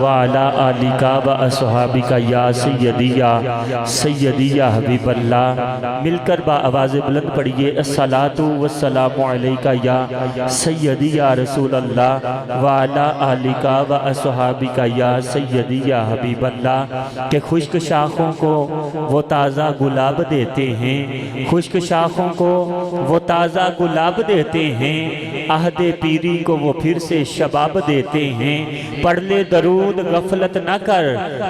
وعلا آلِکَ و اصحابِکَ یا سیدی یا حبیب اللہ۔ مل کر با آواز بلند پڑھیے الصلاۃ والسلام علیکہ یا سیدی یا رسول اللہ وعلا آلِکَ و اصحابِکَ یا سیدی یا حبیب اللہ۔ کہ خشک شاخوں کو وہ تازہ گلاب دیتے ہیں، خشک شاخوں کو وہ تازہ گلاب دیتے ہیں، عہد پیری کو وہ پھر سے شباب دیتے ہیں۔ پڑھ لے درود غفلت نہ کر،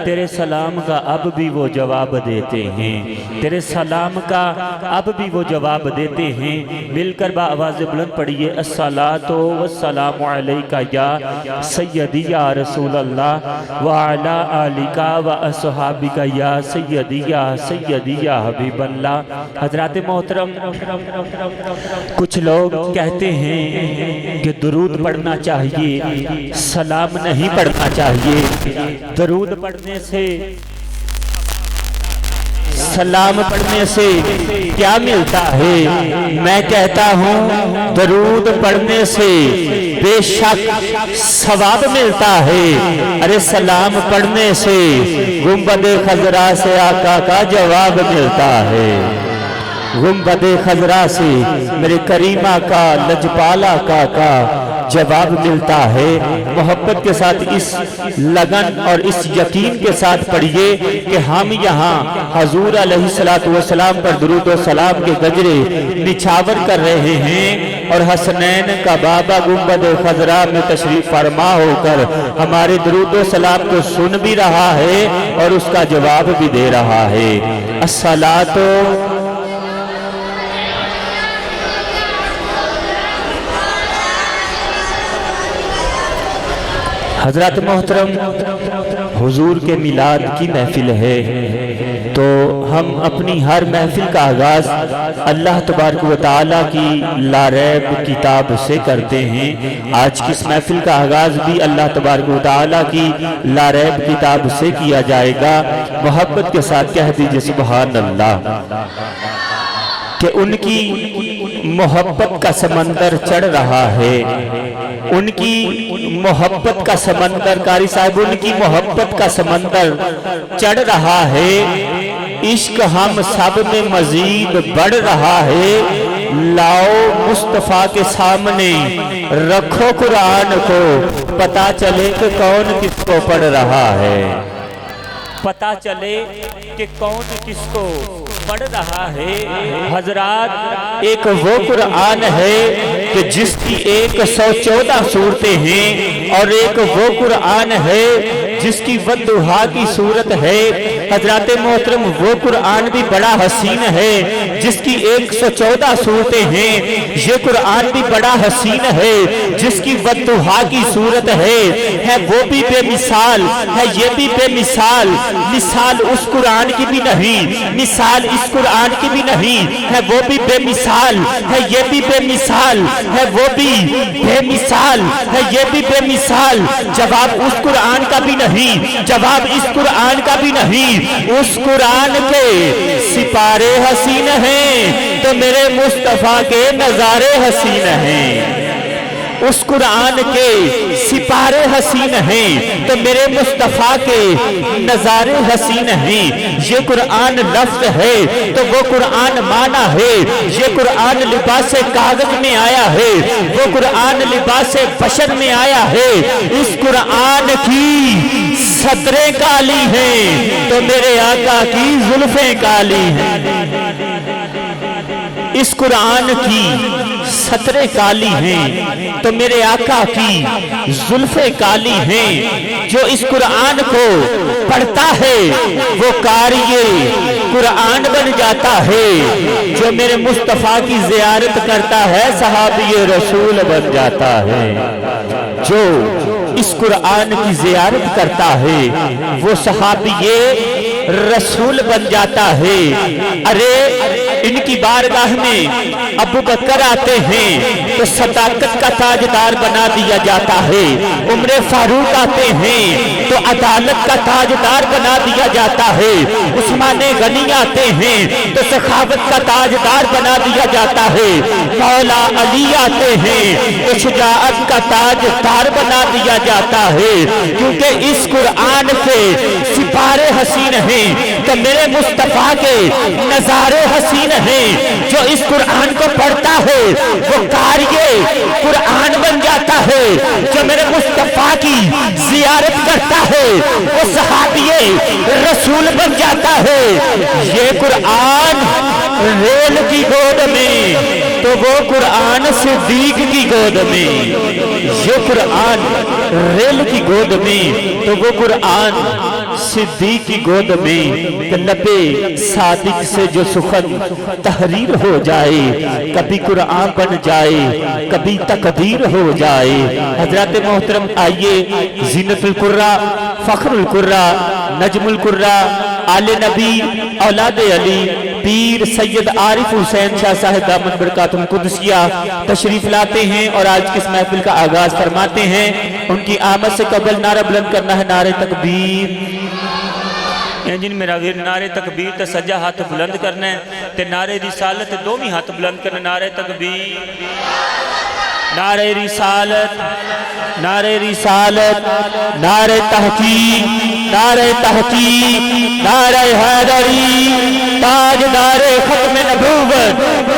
تیرے سلام کا اب بھی وہ جواب دیتے ہیں، تیرے سلام کا اب بھی وہ جواب دیتے ہیں۔ مل کر با آواز بلند پڑھیے الصلاۃ والسلام علیکہ یا سیدی یا رسول اللہ وعلا آلِکَ و اصحابِکَ یا سیدی یا حبیب اللہ۔ حضرات محترم، کچھ لوگ کہتے ہیں کہ درود پڑھنا چاہیے، سلام نہیں پڑھنا چاہیے۔ درود پڑھنے سے، سلام پڑھنے سے کیا ملتا ہے؟ میں کہتا ہوں درود پڑھنے سے بے شک ثواب ملتا ہے۔ ارے سلام پڑھنے سے گنبد خضرا سے آقا کا جواب ملتا ہے، گنبد خضرا سے میرے کریم آقا لجپال آقا کا جواب ملتا ہے۔ محبت کے ساتھ اس لگن اور اس یقین کے ساتھ پڑھیے کہ ہم یہاں حضور علیہ السلام پر درود و سلام کے گجرے نچھاور کر رہے ہیں، اور حسنین کا بابا گنبد خضرا میں تشریف فرما ہو کر ہمارے درود و سلام کو سن بھی رہا ہے اور اس کا جواب بھی دے رہا ہے۔ الصلاۃ حضرات محترم، حضور کے میلاد کی محفل ہے، تو ہم اپنی ہر محفل کا آغاز اللہ تبارک و تعالیٰ کی لا ریب کتاب سے کرتے ہیں۔ آج کی اس محفل کا آغاز بھی اللہ تبارک و تعالیٰ کی لا ریب کتاب سے کیا جائے گا۔ محبت کے ساتھ کہہ دیجئے سبحان اللہ۔ کہ ان کی محبت کا سمندر چڑھ رہا ہے، ان کی محبت کا سمندر، قاری صاحب ان کی محبت کا سمندر چڑھ رہا ہے، عشق ہم سب میں مزید بڑھ رہا ہے۔ لاؤ مصطفیٰ کے سامنے رکھو قرآن کو، پتہ چلے کہ کون کس کو پڑھ رہا ہے، پتہ چلے کہ کون کس کو پڑھ رہا ہے۔ حضرات، ایک وہ قرآن ہے کہ جس کی 114 صورتیں ہیں، اور ایک وہ قرآن ہے جس کی والضحیٰ کی صورت ہے۔ حضرات محترم، وہ قرآن بھی بڑا حسین ہے جس کی 114 صورتیں ہیں، یہ قرآن بھی بڑا حسین ہے جس کی والضحیٰ کی صورت ہے وہ بھی بے مثال ہے، یہ بھی بے مثال، مثال اس قرآن کی بھی نہیں، مثال اس قرآن کی بھی نہیں ہے، وہ بھی بے مثال ہے، یہ بھی بے مثال ہے، وہ بھی بے مثال ہے، یہ بھی بے مثال۔ جواب اس قرآن کا بھی نہیں، جواب اس قرآن کا بھی نہیں۔ اس قرآن کے سپارے حسین ہیں تو میرے مصطفیٰ کے نظارے حسین ہیں۔ اس قرآن کے سپارے حسین ہیں تو میرے مصطفیٰ کے نظارے حسین ہیں۔ یہ قرآن لفظ ہے تو وہ قرآن معنی ہے، یہ قرآن لباس کاغذ میں آیا ہے، وہ قرآن لباس بشر میں آیا ہے۔ اس قرآن کی سطریں کالی ہیں تو میرے آقا کی زلفیں کالی ہیں۔ اس قرآن کی سطریں کالی ہیں تو میرے آقا کی زلفیں کالی ہیں۔ جو اس قرآن کو پڑھتا ہے وہ قاری قرآن بن جاتا ہے، جو میرے مصطفیٰ کی زیارت کرتا ہے صحابی رسول بن جاتا ہے۔ جو اس قرآن کی زیارت کرتا ہے وہ صحابی رسول بن جاتا ہے۔ ارے ان کی بارگاہ میں ابو بکر آتے ہیں تو صداقت کا تاجدار بنا دیا جاتا ہے، عمر فاروق آتے ہیں تو عدالت کا تاجدار بنا دیا جاتا ہے، عثمان غنی آتے ہیں تو سخاوت کا تاجدار بنا دیا جاتا ہے، مولا علی آتے ہیں تو شجاعت کا تاجدار بنا دیا جاتا ہے، کیونکہ اس قرآن کے سپارے حسین ہیں تو میرے مصطفیٰ کے نظارے حسین ہیں۔ جو اس قرآن کو پڑھتا ہے وہ قاریِ قرآن بن جاتا ہے، جو میرے مصطفیٰ کی زیارت کرتا ہے وہ صحابی رسول بن جاتا ہے۔ یہ قرآن ریل کی گود میں تو وہ قرآن صدیق کی گود میں، یہ قرآن ریل کی گود میں تو وہ قرآن صدیق کی گود میں۔ کہ لبے صادق سے جو سخن تحریر ہو جائے، کبھی قرآن بن جائے کبھی تقدیر ہو جائے۔ حضرات محترم آئیے، زینت القرہ، فخر القرہ، نجم القرہ، آل نبی، اولاد علی، پیر سید عارف حسین شاہ صاحب دامن برکاتہم القدسیہ تشریف لاتے ہیں اور آج کس محفل کا آغاز فرماتے ہیں۔ ان کی آمد سے قبل نعرہ بلند کرنا ہے، نعرہ تکبیر۔ جن میرا غیر نعرہ تکبیر تے سجا ہاتھ بلند کرنا ہے تے نعرہ رسالت دومی ہاتھ بلند کرنا، نعرہ تکبیر، نعرہ رسالت، نعرہ رسالت، نعرہ تحقیق، نعرہ تحقیق، نعرہ حیدری، تاجدار ختم نبوت،